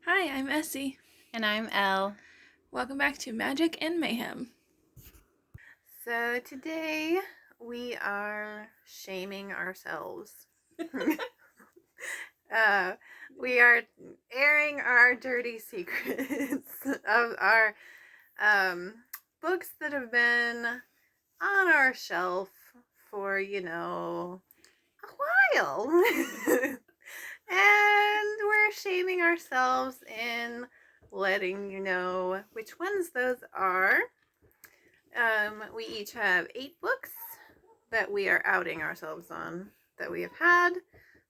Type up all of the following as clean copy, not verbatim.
Hi, I'm Essie. And I'm Elle. Welcome back to Magic and Mayhem. So today we are shaming ourselves. We are airing our dirty secrets of our books that have been on our shelf for, a while. And we're shaming ourselves in letting you know which ones those are. We each have 8 books that we are outing ourselves on that we have had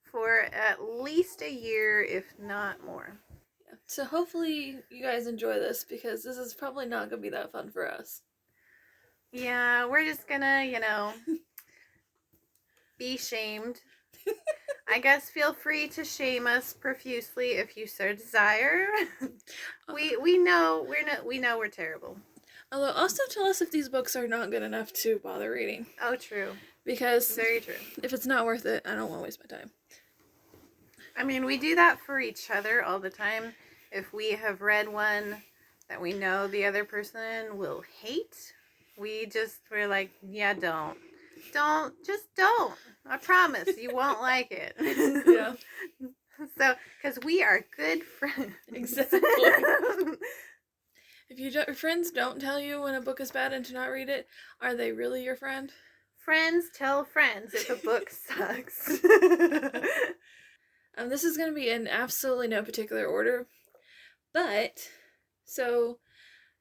for at least a year, if not more. So hopefully you guys enjoy this because this is probably not going to be that fun for us. Yeah, we're just gonna, be shamed. I guess feel free to shame us profusely if you so desire. we know we're terrible. Although also tell us if these books are not good enough to bother reading. Oh, true. Because very true. If it's not worth it, I don't want to waste my time. I mean, we do that for each other all the time. If we have read one that we know the other person will hate, we're like, yeah, don't. I promise you won't like it. Yeah. So, because we are good friends. Exactly. If your friends don't tell you when a book is bad and to not read it, are they really your friend? Friends tell friends if a book sucks. This is going to be in absolutely no particular order. But, so,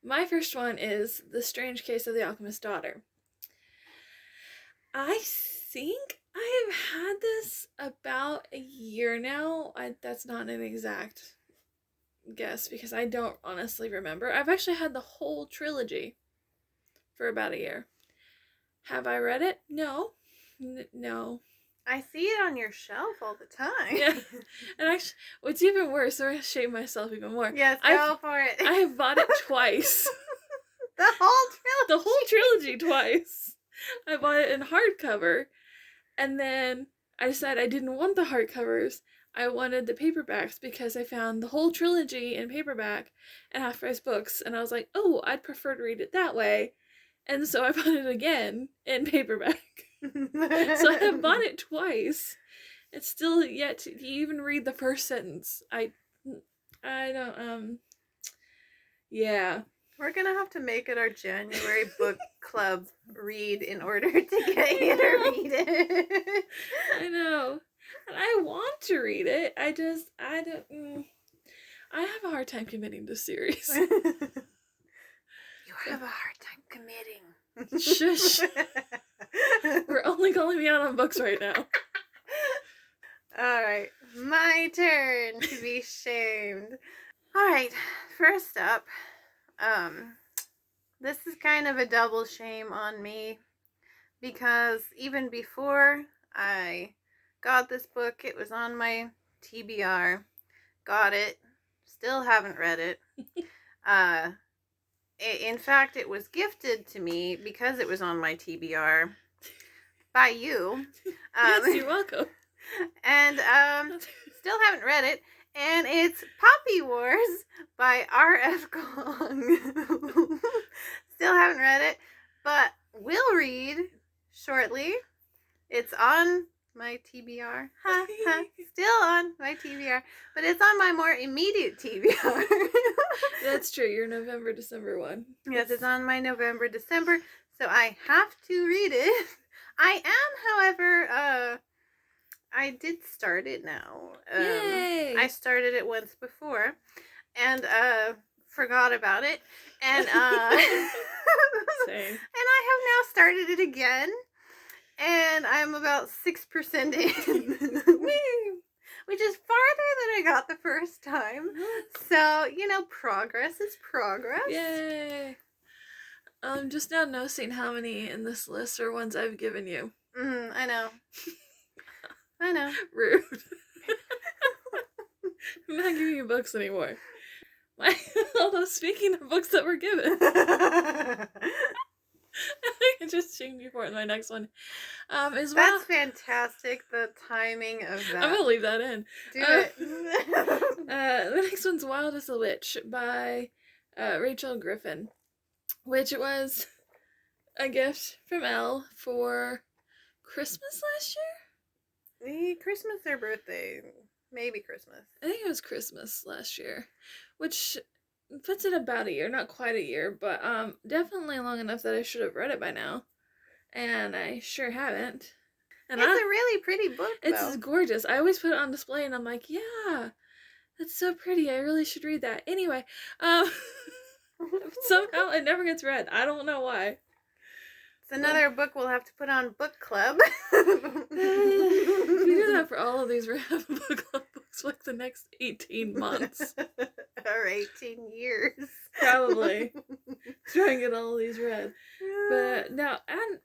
my first one is The Strange Case of the Alchemist's Daughter. I think I have had this about a year now. That's not an exact guess because I don't honestly remember. I've actually had the whole trilogy for about a year. Have I read it? No. No. I see it on your shelf all the time. Yeah. And actually, what's even worse, so I shame myself even more. Yes, go for it. I have bought it twice. The whole trilogy twice. I bought it in hardcover, and then I decided I didn't want the hardcovers. I wanted the paperbacks because I found the whole trilogy in paperback and half-price books, and I was like, oh, I'd prefer to read it that way. And so I bought it again in paperback. So I have bought it twice. It's still yet to even read the first sentence. I don't, yeah. We're gonna have to make it our January book club read in order to get you to read it. I know. And I want to read it. I have a hard time committing to series. You have a hard time committing. Shush. We're only calling me out on books right now. Alright, my turn to be shamed. Alright, first up, this is kind of a double shame on me because even before I got this book, it was on my TBR. Got it. Still haven't read it. In fact, it was gifted to me because it was on my TBR by you. Yes, you're welcome. And still haven't read it. And it's Poppy Wars by R.F. Kong. Still haven't read it, but will read shortly. It's on my TBR. Still on my TBR, but it's on my more immediate TBR. That's true. Your November, December one. Yes, it's on my November, December, so I have to read it. I am, however, I did start it now. Yay! I started it once before, and forgot about it, and Same. And I have now started it again, and I'm about 6% in. Which is farther than I got the first time. So, progress is progress. Yay! I'm just now noticing how many in this list are ones I've given you. I know. I know. Rude. I'm not giving you books anymore. Although, speaking of books that were given, I just shamed you for it. My next one is That's fantastic. The timing of that. I'm gonna leave that in. Do it. The next one's Wild as a Witch by Rachel Griffin, which was a gift from Elle for Christmas last year? Christmas or birthday? Maybe Christmas. I think it was Christmas last year, which puts it about a year, not quite a year, but definitely long enough that I should have read it by now, and I sure haven't. And it's a really pretty book, It's gorgeous. I always put it on display, and I'm like, yeah, that's so pretty. I really should read that. Anyway, somehow it never gets read. I don't know why. It's another book we'll have to put on book club. We do that for all of these random book club books for like the next 18 months. Or 18 years. Probably. Try and get all of these read. But no, and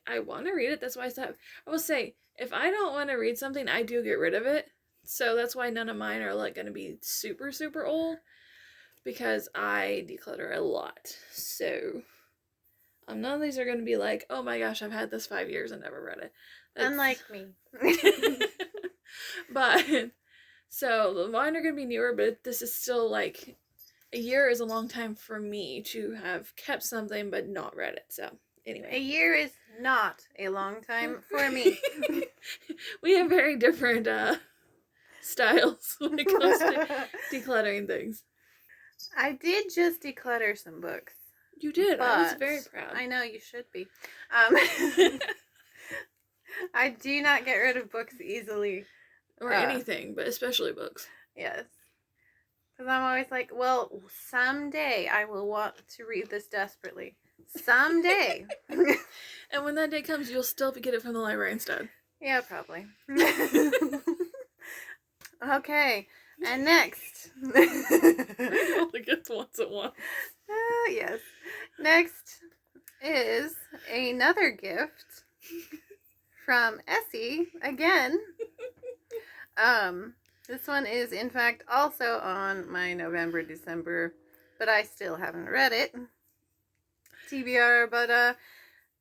I want to read it. That's why I will say, if I don't want to read something, I do get rid of it. So that's why none of mine are like going to be super, super old. Because I declutter a lot. So none of these are going to be like, oh my gosh, I've had this 5 years and never read it. Unlike me. But, so mine are going to be newer, but this is still like, a year is a long time for me to have kept something but not read it. So, anyway. A year is not a long time for me. We have very different styles when it comes to decluttering things. I did just declutter some books. You did. I was very proud. I know, you should be. I do not get rid of books easily. Or anything, but especially books. Yes. Because I'm always like, well, someday I will want to read this desperately. Someday. And when that day comes, you'll still get it from the library instead. Yeah, probably. Okay. And next. It only gets once at once. Yes. Next is another gift from Essie again. This one is in fact also on my November, December, but I still haven't read it. TBR, but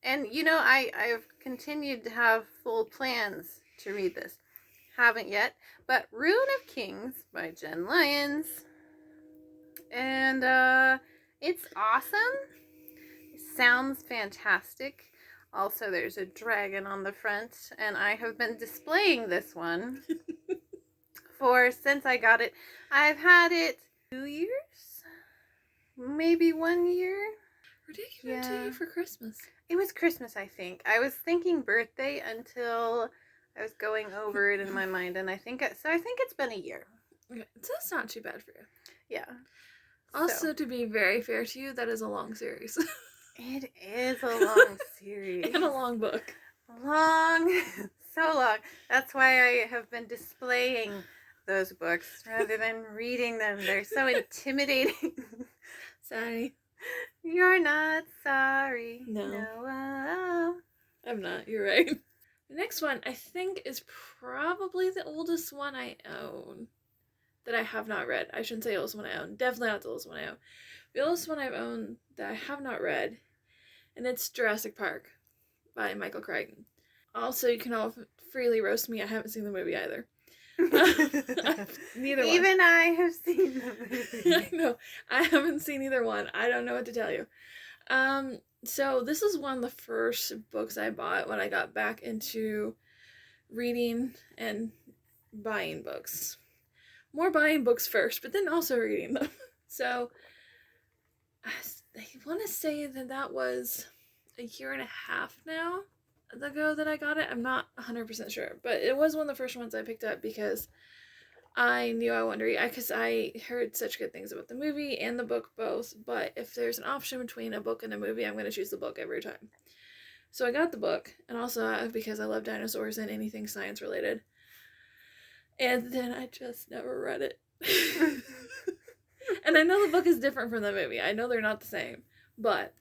and you know, I've continued to have full plans to read this. Haven't yet, but Rune of Kings by Jen Lyons. And it's awesome. It sounds fantastic. Also, there's a dragon on the front, and I have been displaying this one since I got it. I've had it 2 years? Maybe 1 year? Where did you give it to you for Christmas? It was Christmas, I think. I was thinking birthday until I was going over it in my mind, and I think it's been a year. Okay, so that's not too bad for you. Yeah. Also, to be very fair to you, that is a long series. It is a long series. And a long book. Long. So long. That's why I have been displaying those books rather than reading them. They're so intimidating. Sorry. You're not sorry. No. I'm not. You're right. The next one, I think, is probably the oldest one I own that I have not read. I shouldn't say oldest one I own. Definitely not the oldest one I own. The oldest one I've owned that I have not read, and it's Jurassic Park by Michael Crichton. Also, you can all freely roast me. I haven't seen the movie either. Neither one. Even I have seen the movie. I know. I haven't seen either one. I don't know what to tell you. So this is one of the first books I bought when I got back into reading and buying books. More buying books first, but then also reading them. So I want to say that was a year and a half now ago that I got it. I'm not 100% sure, but it was one of the first ones I picked up because I knew I wanted to read, because I heard such good things about the movie and the book both, but if there's an option between a book and a movie, I'm going to choose the book every time. So I got the book, and also because I love dinosaurs and anything science related. And then I just never read it. And I know the book is different from the movie. I know they're not the same, but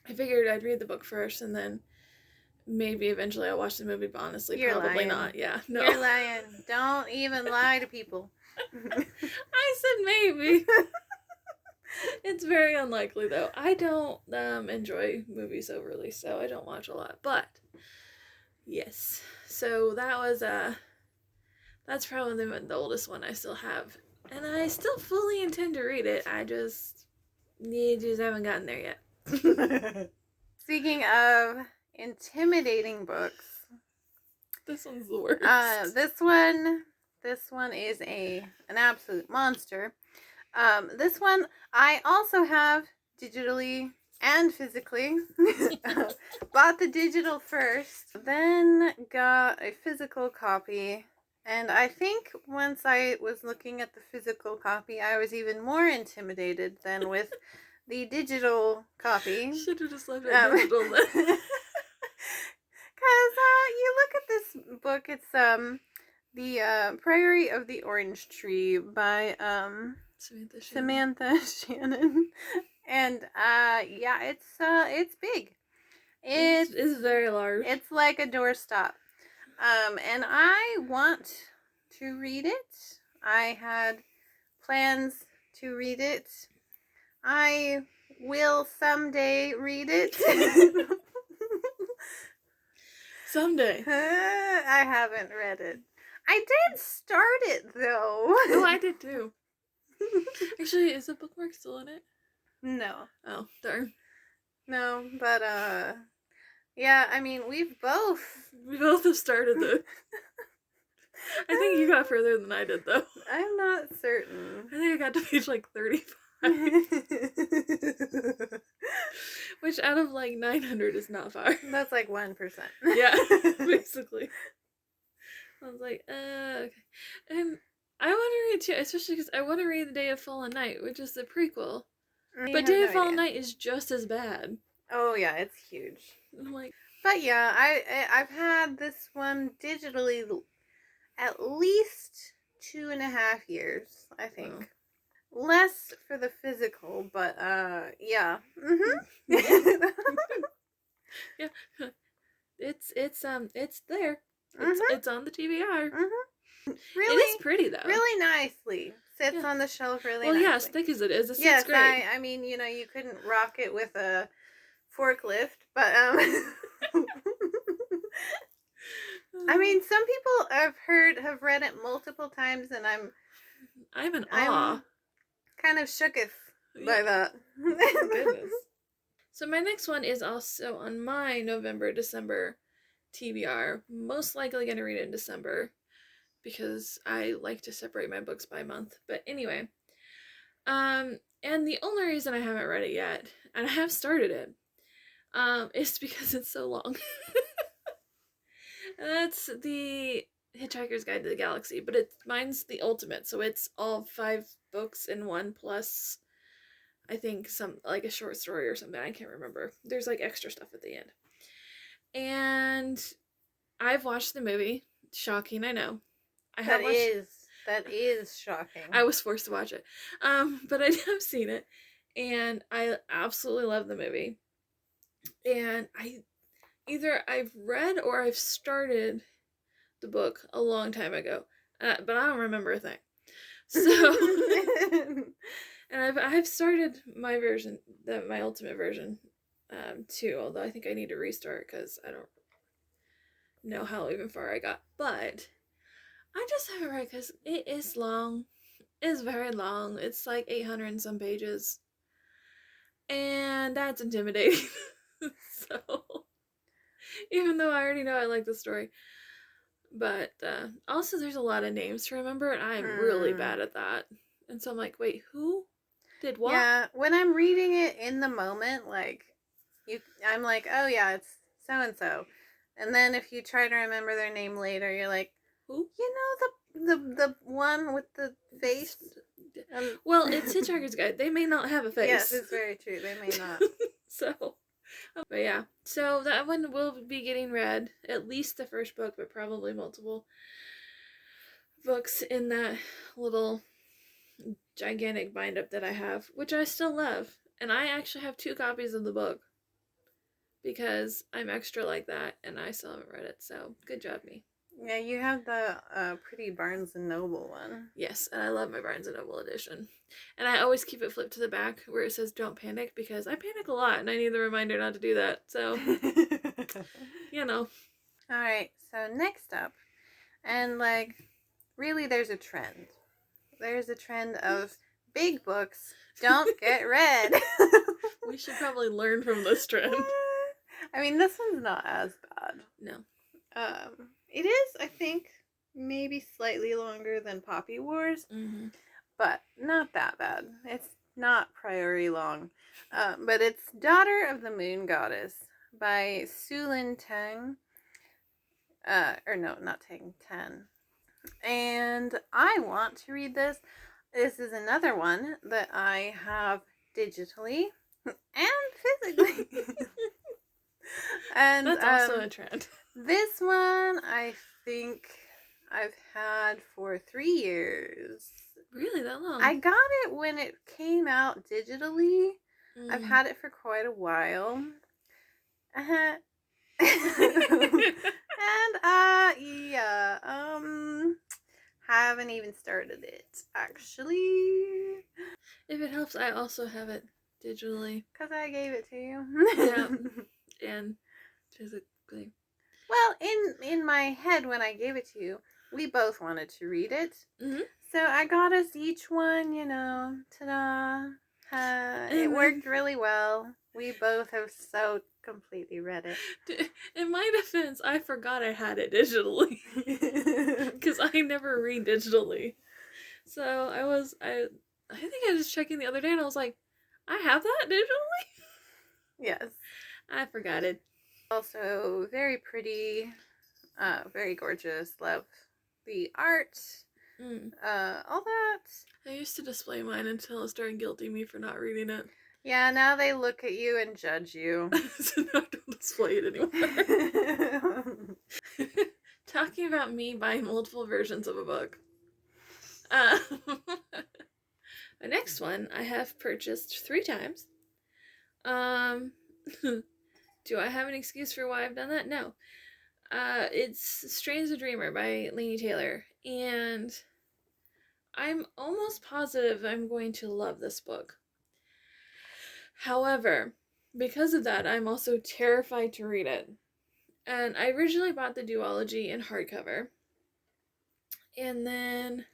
I figured I'd read the book first, and then maybe eventually I'll watch the movie, but honestly, You're probably lying. not. Yeah, no. You're lying. Don't even lie to people. I said maybe. It's very unlikely though. I don't enjoy movies overly, so I don't watch a lot. But yes, so that was that's probably the oldest one I still have, and I still fully intend to read it. I just haven't gotten there yet. Speaking of intimidating books, This one's the worst. This one is an absolute monster. This one I also have digitally and physically. Bought the digital first, then got a physical copy. And I think once I was looking at the physical copy, I was even more intimidated than with the digital copy. Should have just left it digital then. Because you look at this book, it's the Priory of the Orange Tree by Samantha Shannon. And yeah, it's big. It's very large. It's like a doorstop. And I want to read it. I had plans to read it. I will someday read it. Someday. I haven't read it. I did start it though. Oh, I did too. Actually, is the bookmark still in it? No. Oh, darn. No, but yeah, I mean, we both have started the I think you got further than I did though. I'm not certain. I think I got to page like 35. Which out of like 900 is not far. That's like 1%. Yeah, basically. I was like, okay. And I want to read too, especially because I want to read The Day of Fallen Night, which is the prequel. But Day of Fallen Night is just as bad. Oh yeah, it's huge. And I'm like, but yeah, I've had this one digitally at least 2.5 years, I think. Oh. Less for the physical, but yeah. Mm-hmm. Yeah. It's there. It's on the TBR. Mm-hmm. Really, it is pretty though. Really nicely sits on the shelf. Really. Well, nicely. yeah, as thick as it is, it sits great. I mean, you know, you couldn't rock it with a forklift, but I mean, some people have read it multiple times, and I'm in awe. Kind of shooketh by that. Goodness. So my next one is also on my November-December TBR. Most likely going to read it in December because I like to separate my books by month. But anyway, and the only reason I haven't read it yet, and I have started it, is because it's so long. And that's the Hitchhiker's Guide to the Galaxy, but mine's the ultimate, so it's all 5 books in one plus, I think, some like a short story or something. I can't remember. There's like extra stuff at the end. And I've watched the movie. Shocking, I know. That is shocking. I was forced to watch it. But I have seen it, and I absolutely love the movie. And I've read or I've started the book a long time ago, but I don't remember a thing. So, and I've started my version, my ultimate version, too. Although I think I need to restart because I don't know how even far I got. But I just haven't read because it is long. It's very long. It's like 800 and some pages, and that's intimidating. So, even though I already know I like the story. But also there's a lot of names to remember, and I'm really bad at that. And so I'm like, wait, who did what? Yeah, when I'm reading it in the moment, like, I'm like, oh yeah, it's so-and-so. And then if you try to remember their name later, you're like, who? You know the one with the face? Well, it's Hitchhiker's Guide. They may not have a face. Yes, it's very true. They may not. So... But yeah, so that one will be getting read, at least the first book, but probably multiple books in that little gigantic bind-up that I have, which I still love. And I actually have 2 copies of the book because I'm extra like that, and I still haven't read it, so good job, me. Yeah, you have the pretty Barnes and Noble one. Yes, and I love my Barnes & Noble edition. And I always keep it flipped to the back where it says don't panic because I panic a lot and I need the reminder not to do that. So, you know. Alright, so next up, and like, really there's a trend. There's a trend of big books don't get read. We should probably learn from this trend. I mean, this one's not as bad. No. It is, I think, maybe slightly longer than Poppy Wars, but not that bad. It's not priority long. But it's Daughter of the Moon Goddess by Sulin Tang. Or no, not Tang, Tan. And I want to read this. This is another one that I have digitally and physically. And that's also a trend. This one I think I've had for 3 years. Really, that long? I got it when it came out digitally. I've had it for quite a while. Haven't even started it, actually. If it helps, I also have it digitally. Because I gave it to you. Yeah, and physically. Well, in my head when I gave it to you, we both wanted to read it. So I got us each one, you know, ta-da. It worked really well. We both have so completely read it. In my defense, I forgot I had it digitally. Because I never read digitally. So I think I was checking the other day and I was like, I have that digitally? Yes. I forgot it. Also, very pretty, very gorgeous. Love the art, all that. I used to display mine until it started guilting me for not reading it. Yeah, now they look at you and judge you. So now I don't display it anymore. Talking about me buying multiple versions of a book. The next one I have purchased 3 times. Do I have an excuse for why I've done that? No. It's Strange the Dreamer by Laini Taylor, and I'm almost positive I'm going to love this book. However, because of that, I'm also terrified to read it. And I originally bought the duology in hardcover, and then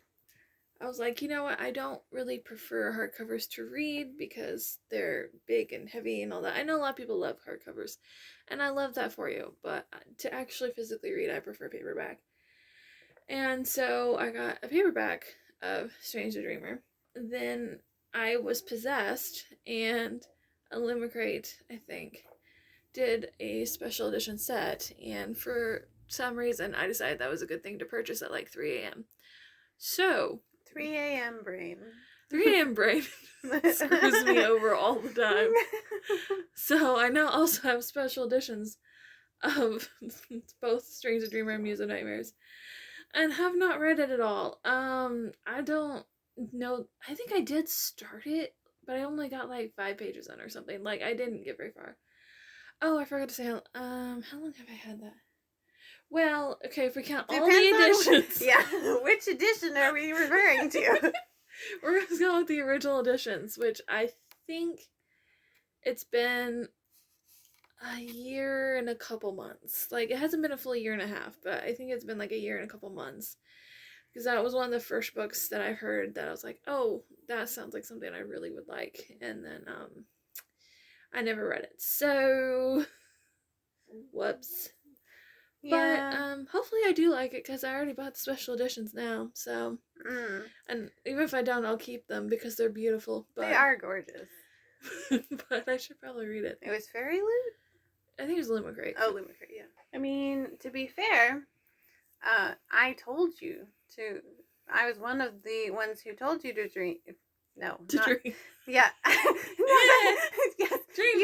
I was like, you know what, I don't really prefer hardcovers to read because they're big and heavy and all that. I know a lot of people love hardcovers, and I love that for you, but to actually physically read, I prefer paperback. And so I got a paperback of Strange the Dreamer. Then I was possessed, and Limicrate, I think, did a special edition set, and for some reason I decided that was a good thing to purchase at like 3 a.m. So 3 a.m. brain. 3 a.m. brain screws me over all the time. So I now also have special editions of both Strange the Dreamer and Muse of Nightmares, and have not read it at all. I don't know. I think I did start it, but I only got like 5 pages in or something. Like, I didn't get very far. Oh, I forgot to say how long have I had that? Well, okay, if we count all the editions. Which edition are we referring to? We're going to go with the original editions, which I think it's been a year and a couple months. Like, it hasn't been a full year and a half, but I think it's been like a year and a couple months. Because that was one of the first books that I heard that I was like, oh, that sounds like something I really would like. And then, I never read it. So, whoops. Yeah. But hopefully I do like it because I already bought the special editions now. So, and even if I don't, I'll keep them because they're beautiful. But they are gorgeous. But I should probably read it. It was Fairy Loot? I think it was Limicrate. Oh, Limicrate, yeah. I mean, to be fair, I told you to. I was one of the ones who told you to dream. No, dream. Yeah. Yes. Dream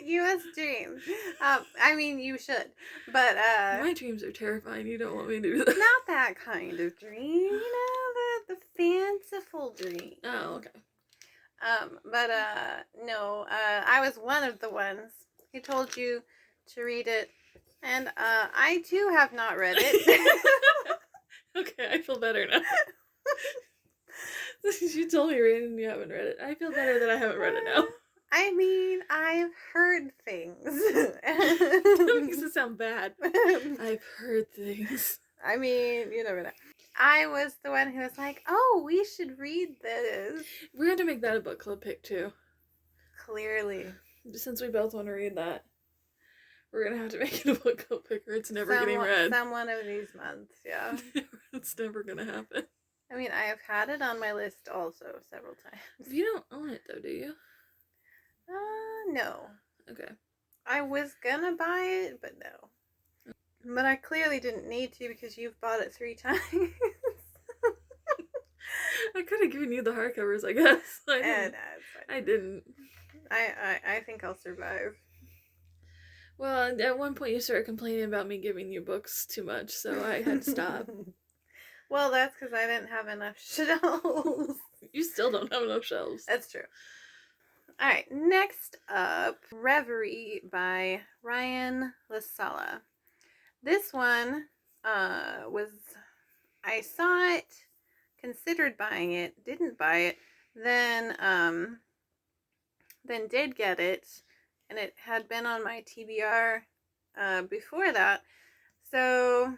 you must dream. I mean, you should. But, my dreams are terrifying. You don't want me to do that. Not that kind of dream. You know, the fanciful dream. Oh, okay. But, no, I was one of the ones who told you to read it, And I too have not read it. Okay, I feel better now. You told me read it and you haven't read it. I feel better that I haven't read it now. I mean, I've heard things. That makes it sound bad. I've heard things. I mean, you never know. I was the one who was like, oh, we should read this. We're going to make that a book club pick, too. Clearly. Since we both want to read that, we're going to have to make it a book club pick or it's never getting read. Some one of these months, yeah. It's never going to happen. I mean, I have had it on my list also several times. You don't own it, though, do you? No. Okay. I was gonna buy it, but no. But I clearly didn't need to because you've bought it 3 times. I could have given you the hardcovers, I guess. I didn't. I think I'll survive. Well, at one point you started complaining about me giving you books too much, so I had to stop. Well, that's because I didn't have enough shelves. You still don't have enough shelves. That's true. Alright, next up, Reverie by Ryan LaSala. This one was, I saw it, considered buying it, didn't buy it, then did get it, and it had been on my TBR before that, so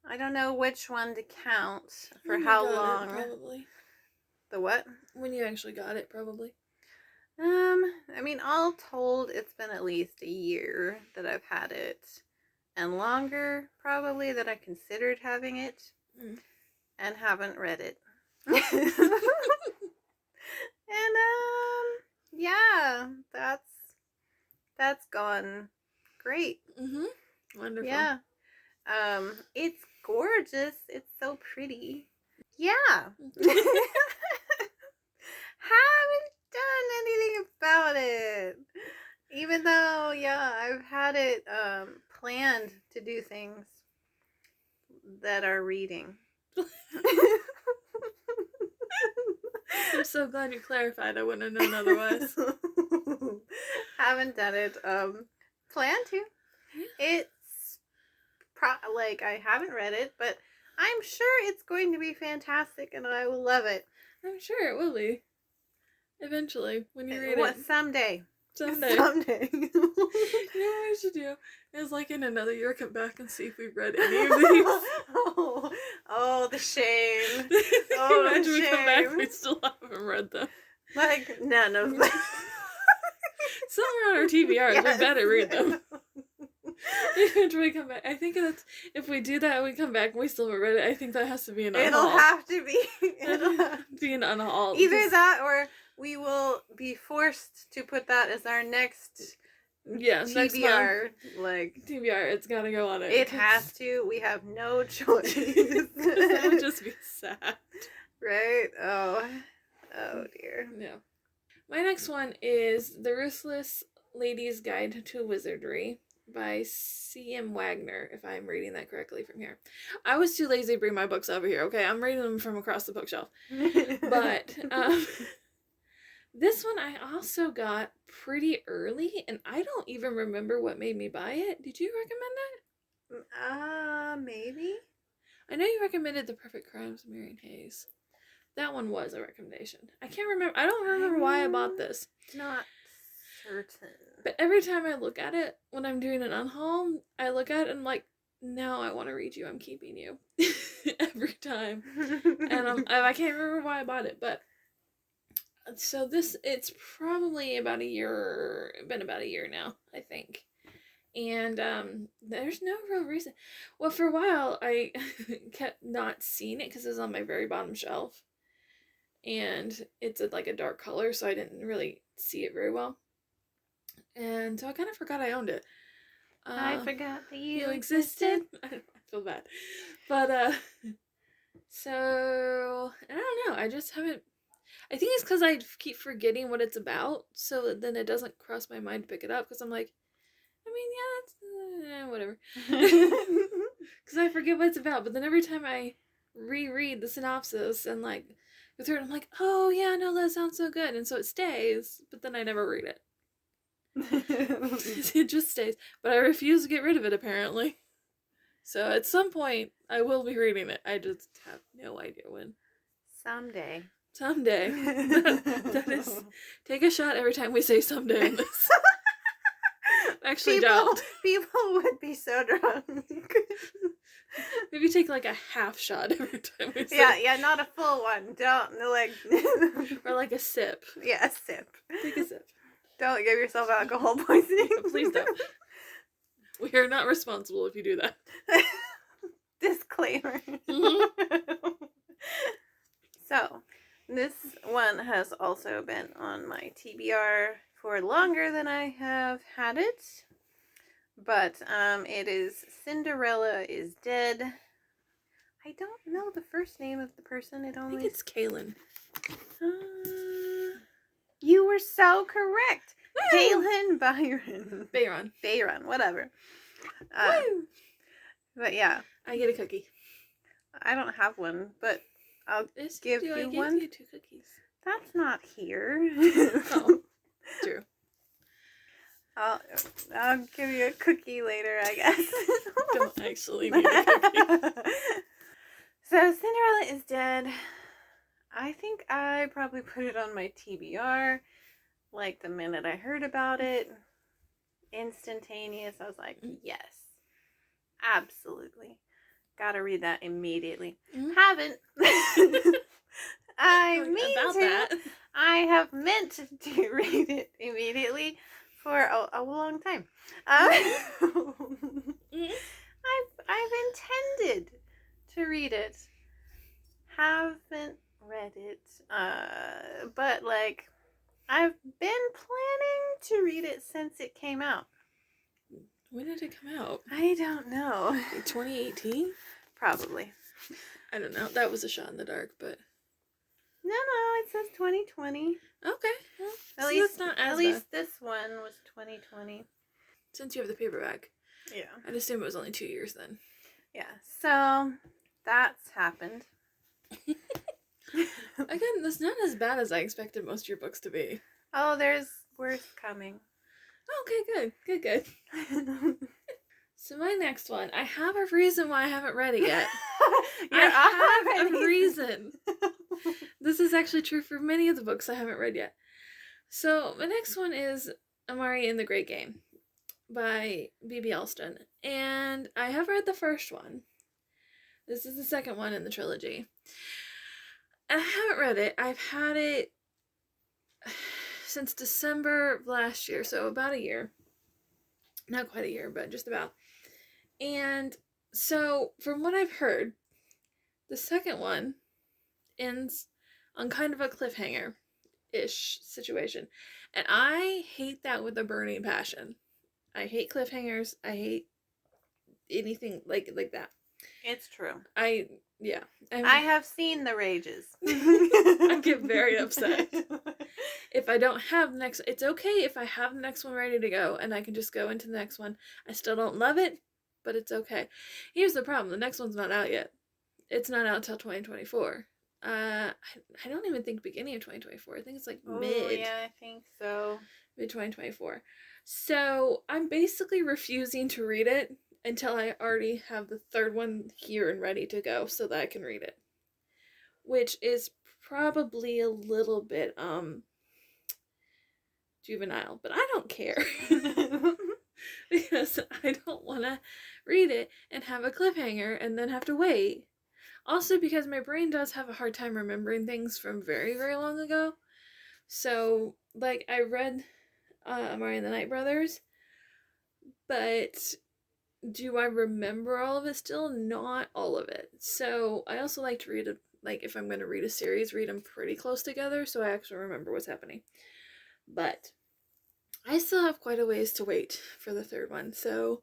I don't know which one to count for how long. Probably. The what? When you actually got it, probably. I mean, all told, it's been at least a year that I've had it, and longer, probably, that I considered having it, and haven't read it. And, yeah, that's gone great. Wonderful. Yeah. It's gorgeous. It's so pretty. Yeah. Haven't done anything about it. Even though, yeah, I've had it planned to do things that are reading. I'm so glad you clarified. I wouldn't have known otherwise. Haven't done it. Plan to. Yeah. It's like, I haven't read it, but I'm sure it's going to be fantastic and I will love it. I'm sure it will be. Eventually, when you read it. Someday. Someday. You know what we should do? Is like in another year come back and see if we've read any of these. Oh, the shame. Imagine we come back and we still haven't read them. Like, none of them. Somewhere on our TBRs, yes. We better read them. After we come back, I think that's, if we do that and we come back and we still haven't read it, I think that has to be an unhaul. It'll have to be. It'll have to be an unhaul. Either that or we will be forced to put that as our next TBR. Next month, like TBR, it's gotta go on it. It has to. We have no choice. That would just be sad. Right? Oh dear. Yeah. My next one is The Ruthless Lady's Guide to Wizardry by C.M. Wagner, if I'm reading that correctly from here. I was too lazy to bring my books over here, okay? I'm reading them from across the bookshelf. But, this one I also got pretty early, and I don't even remember what made me buy it. Did you recommend it? Maybe. I know you recommended The Perfect Crimes of Marion Hayes. That one was a recommendation. I can't remember. I don't remember why I bought this. Not certain. But every time I look at it, when I'm doing an unhaul, I look at it and I'm like, no, I want to read you. I'm keeping you. Every time. And I can't remember why I bought it, but so it's probably been about a year now, I think. And there's no real reason. Well, for a while, I kept not seeing it because it was on my very bottom shelf. And it's like a dark color, so I didn't really see it very well. And so I kind of forgot I owned it. I forgot that you existed. I feel bad. But, so, I don't know. I just haven't, I think it's because I keep forgetting what it's about, so that then it doesn't cross my mind to pick it up, because I'm like, I mean, yeah, that's, whatever. Because I forget what it's about, but then every time I reread the synopsis and, like, go through it, I'm like, oh, yeah, no, that sounds so good, and so it stays, but then I never read it. It just stays. But I refuse to get rid of it, apparently. So at some point, I will be reading it. I just have no idea when. Someday. Someday. That is... Take a shot every time we say someday in this. Actually, don't. People would be so drunk. Maybe take like a half shot every time we say. Yeah, not a full one. Don't, like... Or like a sip. Yeah, a sip. Take a sip. Don't give yourself alcohol poisoning. Please don't. We are not responsible if you do that. Disclaimer. So, this one has also been on my TBR for longer than I have had it. But it is Cinderella is Dead. I don't know the first name of the person. I think it's Kaylin. You were so correct. Kaylin Bayron, whatever. But yeah. I get a cookie. I don't have one, but I'll give you one. I gave you 2 cookies. That's not here. Oh, true. I'll give you a cookie later, I guess. Don't actually need a cookie. So Cinderella is Dead. I think I probably put it on my TBR like the minute I heard about it. Instantaneous. I was like, yes. Absolutely. Gotta read that immediately. Mm-hmm. Haven't. I have meant to read it immediately for a long time. I've intended to read it. Haven't read it. But like I've been planning to read it since it came out. When did it come out? I don't know. 2018? Probably. I don't know. That was a shot in the dark, but... No, it says 2020. Okay. Well, at least this one was 2020. Since you have the paperback. Yeah. I'd assume it was only 2 years then. Yeah. So, that's happened. Again, that's not as bad as I expected most of your books to be. Oh, there's worse coming. Okay, good. So my next one, I have a reason why I haven't read it yet. I have a reason. This is actually true for many of the books I haven't read yet. So my next one is Amari and the Great Game by B.B. Elston. And I have read the first one. This is the second one in the trilogy. And I haven't read it. I've had it since December of last year, so about a year. Not quite a year, but just about. And so, from what I've heard, the second one ends on kind of a cliffhanger-ish situation. And I hate that with a burning passion. I hate cliffhangers. I hate anything like that. It's true. I have seen the rages. I get very upset. If I don't have the next... It's okay if I have the next one ready to go and I can just go into the next one. I still don't love it, but it's okay. Here's the problem. The next one's not out yet. It's not out till 2024. I don't even think beginning of 2024. I think it's like mid. Yeah, I think so. Mid 2024. So I'm basically refusing to read it until I already have the third one here and ready to go so that I can read it. Which is probably a little bit juvenile, but I don't care. Because I don't want to read it and have a cliffhanger and then have to wait. Also because my brain does have a hard time remembering things from very, very long ago. So, like, I read Amari and the Night Brothers, but do I remember all of it still? Not all of it. So, I also like to read it, like, if I'm going to read a series, read them pretty close together so I actually remember what's happening. But I still have quite a ways to wait for the third one. So,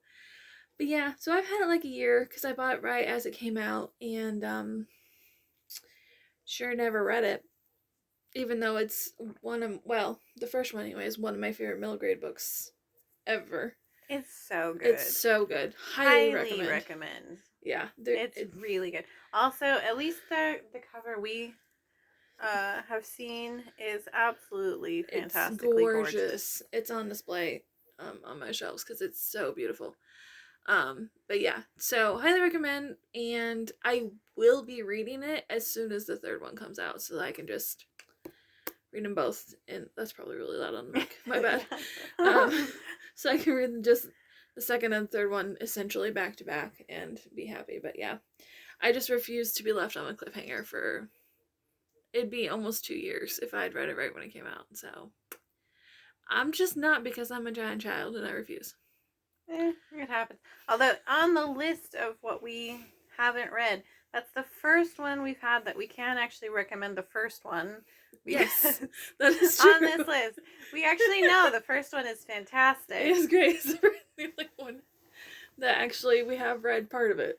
but yeah, so I've had it like a year because I bought it right as it came out and sure never read it. Even though it's the first one anyway is one of my favorite middle grade books ever. It's so good. It's so good. Highly recommend. Yeah. It's really good. Also, at least the cover, we have seen is absolutely It's fantastically gorgeous. It's on display on my shelves because it's so beautiful. But yeah, so highly recommend, and I will be reading it as soon as the third one comes out, so that I can just read them both. And that's probably really loud on the mic. My bad. So I can read just the second and third one essentially back to back and be happy. But yeah, I just refuse to be left on a cliffhanger for. It'd be almost 2 years if I had read it right when it came out. So I'm just not, because I'm a giant child and I refuse. It happens. Although on the list of what we haven't read, that's the first one we've had that we can actually recommend the first one. Yes, that is true. On this list, we actually know the first one is fantastic. It is great. It's the only one that actually we have read part of it.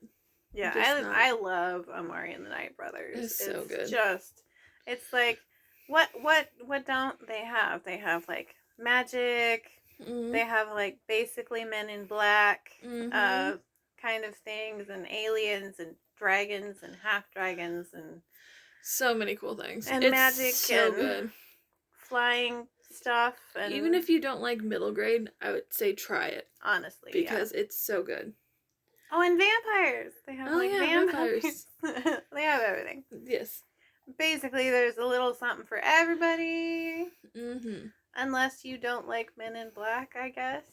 Yeah, I love Amari and the Night Brothers. It's so good. It's like, what don't they have? They have like magic. Mm-hmm. They have like basically Men in Black kind of things, and aliens and dragons and half dragons and so many cool things. And it's magic so and good. Flying stuff. And even if you don't like middle grade, I would say try it. Honestly, because it's so good. Oh, and vampires. They have vampires. They have everything. Yes. Basically, there's a little something for everybody. Mm-hmm. Unless you don't like Men in Black, I guess.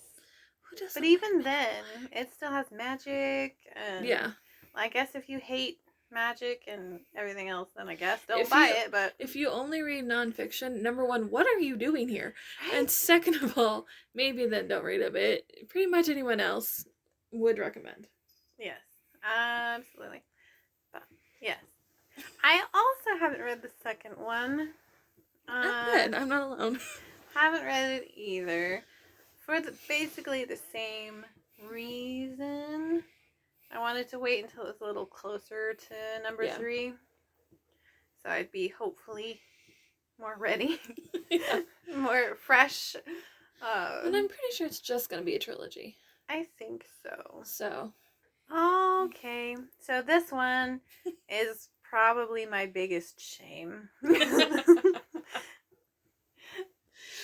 Who doesn't? But even then, it still has magic. And yeah. I guess if you hate magic and everything else, then I guess don't buy it. But if you only read nonfiction, number one, what are you doing here? Right? And second of all, maybe then don't read it. But pretty much anyone else would recommend. Yes, absolutely. But yes, I also haven't read the second one. Good. I'm not alone. Haven't read it either, for basically the same reason. I wanted to wait until it was a little closer to number 3, so I'd be hopefully more ready, more fresh. And I'm pretty sure it's just gonna be a trilogy. I think so. So. Okay, so this one is probably my biggest shame.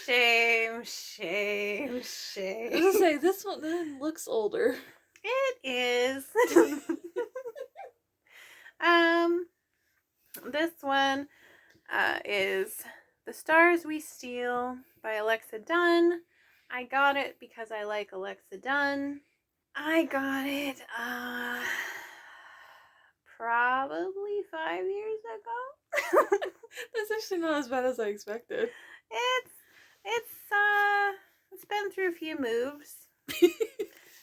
Shame. I was gonna say, this one then looks older. It is. This one is The Stars We Steal by Alexa Dunn. I got it because I like Alexa Dunn. I got it probably 5 years ago. That's actually not as bad as I expected. It's been through a few moves.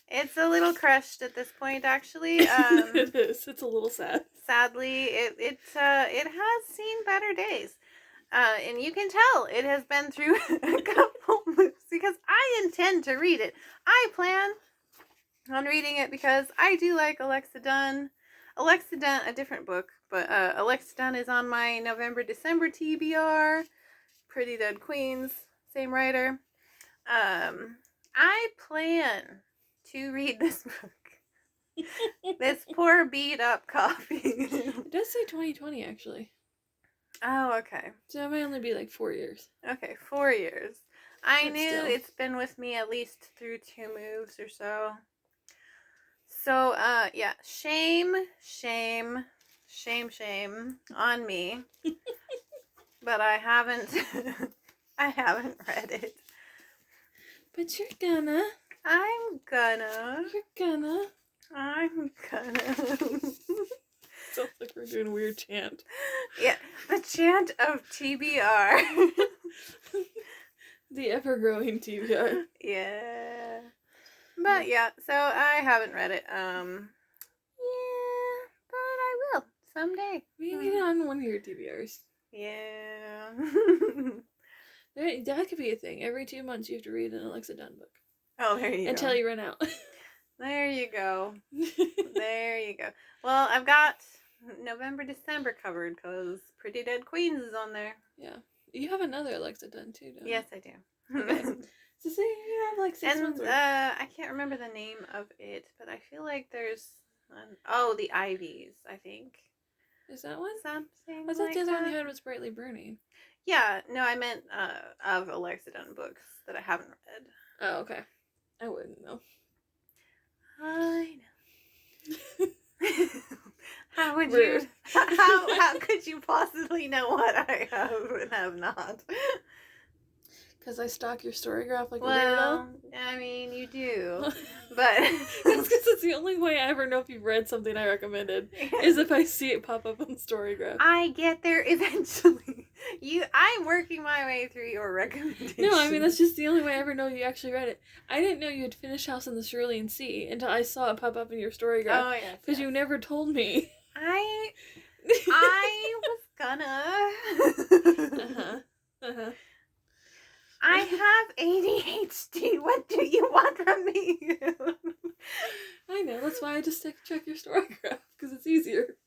It's a little crushed at this point, actually. It is. It's a little sad. Sadly, it has seen better days. And you can tell it has been through a couple moves because I intend to read it. I plan on reading it because I do like Alexa Dunn. Alexa Dunn, a different book, but Alexa Dunn is on my November-December TBR. Pretty Dead Queens, same writer. I plan to read this book. This poor beat up copy. It does say 2020 actually. Oh, okay. So it might only be like 4 years. Okay, 4 years. I knew it's been with me at least through 2 moves or so. So, yeah, shame on me. But I haven't read it. But you're gonna. I'm gonna. You're gonna. I'm gonna. Sounds like we're doing a weird chant. Yeah, the chant of TBR. The ever-growing TBR. Yeah. But yeah, so I haven't read it. Yeah, but I will someday. We get on one of your TBRs. Yeah. That could be a thing. Every 2 months you have to read an Alexa Dunn book. Oh, there you go. Until you run out. There you go. There you go. Well, I've got November, December covered because Pretty Dead Queens is on there. Yeah. You have another Alexa Dunn too, don't you? Yes, I do. Okay. So see, you have like 6 months worth. I can't remember the name of it, but I feel like there's the Ivies, I think. Is that one? Something I thought like the other one that. you had was Brightly Burning. Yeah, no, I meant of Alexa Dunn books that I haven't read. Oh, okay. I wouldn't know. I know. How would Rude. you? How could you possibly know what I have and have not? Because I stalk your Storygraph like a Well, I mean, you do, weirdo. but That's because it's the only way I ever know if you've read something I recommended is if I see it pop up on Storygraph. I get there eventually. I'm working my way through your recommendations. No, I mean that's just the only way I ever know you actually read it. I didn't know you had finished House in the Cerulean Sea until I saw it pop up in your Storygraph. Oh yes, because you never told me. I was gonna. I have ADHD. What do you want from me? I know. That's why I just check your Storygraph because it's easier.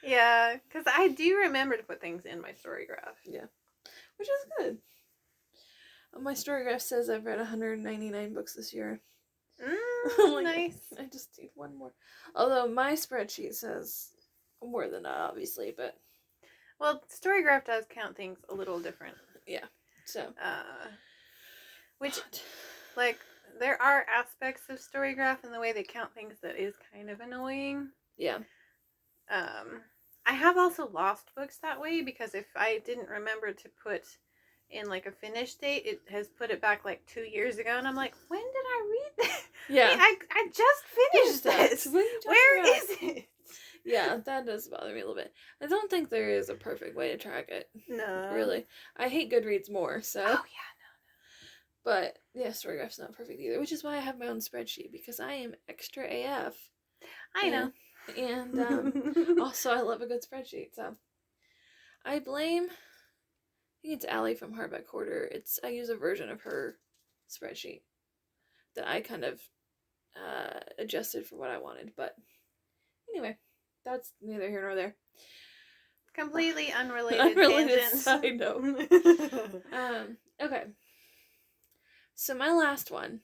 Yeah, because I do remember to put things in my Storygraph. Yeah, which is good. My Storygraph says I've read 199 books this year. Like, nice. I just need one more. Although my spreadsheet says more than that, obviously, but well, Storygraph does count things a little different. Yeah. So. Which, like, there are aspects of Storygraph in the way they count things that is kind of annoying. Yeah. I have also lost books that way because if I didn't remember to put in like a finish date, it has put it back like 2 years ago, and I'm like, when did I read that? Yeah. I just finished this. Where is it? Yeah, that does bother me a little bit. I don't think there is a perfect way to track it. No. Really. I hate Goodreads more, so. Oh, yeah, no. But, yeah, Storygraph's not perfect either, which is why I have my own spreadsheet, because I am extra AF. I know. And also, I love a good spreadsheet, so. I blame, I think it's Allie from Hardback Hoarder. I use a version of her spreadsheet that I kind of adjusted for what I wanted, but anyway. That's neither here nor there. Completely unrelated side note. Okay. So my last one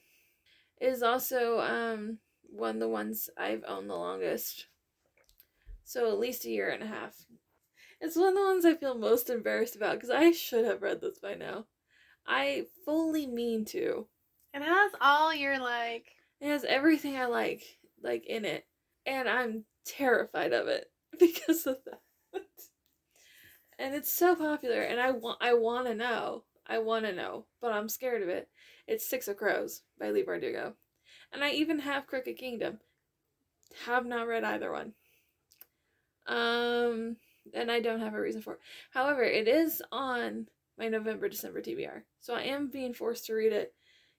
is also one of the ones I've owned the longest. So at least 1.5 years. It's one of the ones I feel most embarrassed about because I should have read this by now. I fully mean to. It has all your It has everything I like in it. And I'm terrified of it because of that. And it's so popular, and I want to know. I want to know, but I'm scared of it. It's Six of Crows by Leigh Bardugo. And I even have Crooked Kingdom. Have not read either one. And I don't have a reason for it. However, it is on my November-December TBR. So I am being forced to read it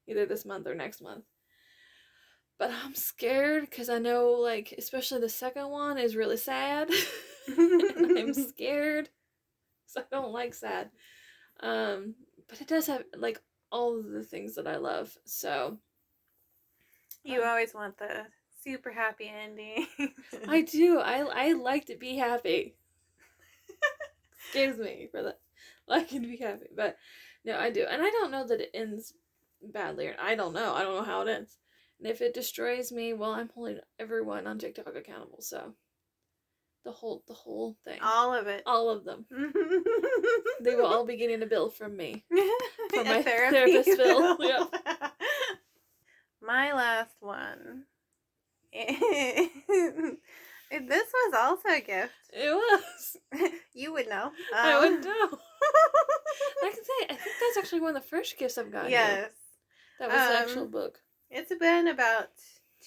either this month or next month. But I'm scared because I know, especially the second one is really sad. And I'm scared because I don't like sad. But it does have, all of the things that I love. So. You always want the super happy ending. I do. I like to be happy. Scares me for that. Liking to be happy. But, no, I do. And I don't know that it ends badly. I don't know. I don't know how it ends. And if it destroys me, well, I'm holding everyone on TikTok accountable, so. The whole thing. All of it. All of them. They will all be getting a bill from me. For my therapist bill. Yeah. My last one. This was also a gift. It was. You would know. I would know. I can say, I think that's actually one of the first gifts I've gotten. Yes. That was the actual book. It's been about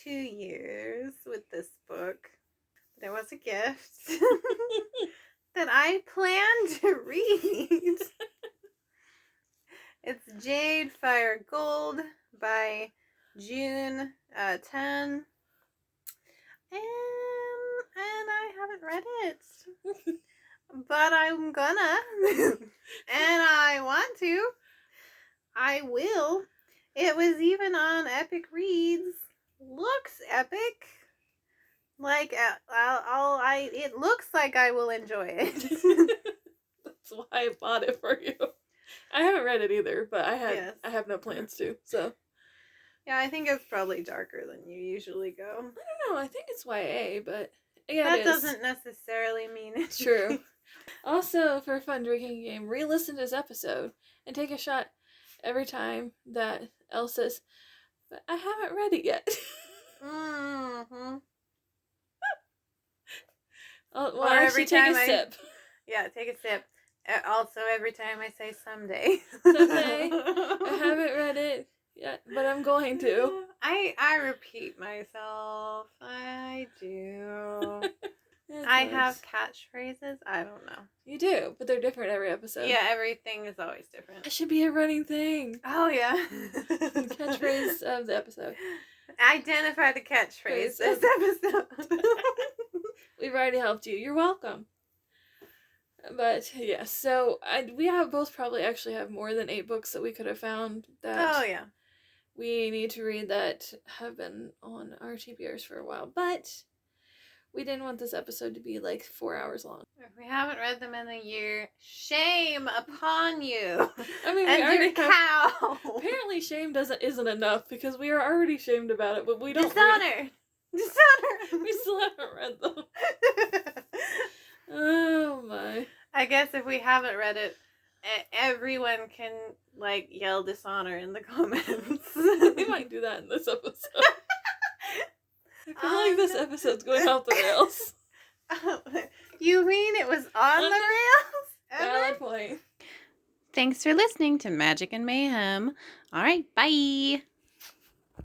2 years with this book. There was a gift that I plan to read. It's Jade Fire Gold by June 10. And I haven't read it. But I'm gonna. And I want to. I will. It was even on Epic Reads. Looks epic. It looks like I will enjoy it. That's why I bought it for you. I haven't read it either, but I have no plans to, so. Yeah, I think it's probably darker than you usually go. I don't know, I think it's YA, but Yeah, that it is. doesn't necessarily mean it's True. Also, for a fun drinking game, re-listen to this episode and take a shot every time that Elle says, "But I haven't read it yet." Mm-hmm. Well, Or actually, every take time a sip. Yeah, take a sip. Also, every time I say someday. Someday. I haven't read it yet, but I'm going to. I repeat myself. I do. That's I nice. have catchphrases. I don't know. You do, but they're different every episode. Yeah, everything is always different. That should be a running thing. Oh, yeah. Catchphrase of the episode. Identify the catchphrase this episode. We've already helped you. You're welcome. But yeah, so we have both probably actually have more than 8 books that we could have found that Oh, yeah. we need to read that have been on our TBRs for a while. But we didn't want this episode to be like 4 hours long. If we haven't read them in a year, shame upon you. I mean, and we already your cow. Apparently, shame isn't enough because we are already shamed about it, but we don't. Dishonor. We still haven't read them. Oh my. I guess if we haven't read it, everyone can like yell dishonor in the comments. We might do that in this episode. I feel like this episode's going off the rails. You mean it was on the rails? Valid point. Thanks for listening to Magic and Mayhem. All right, bye.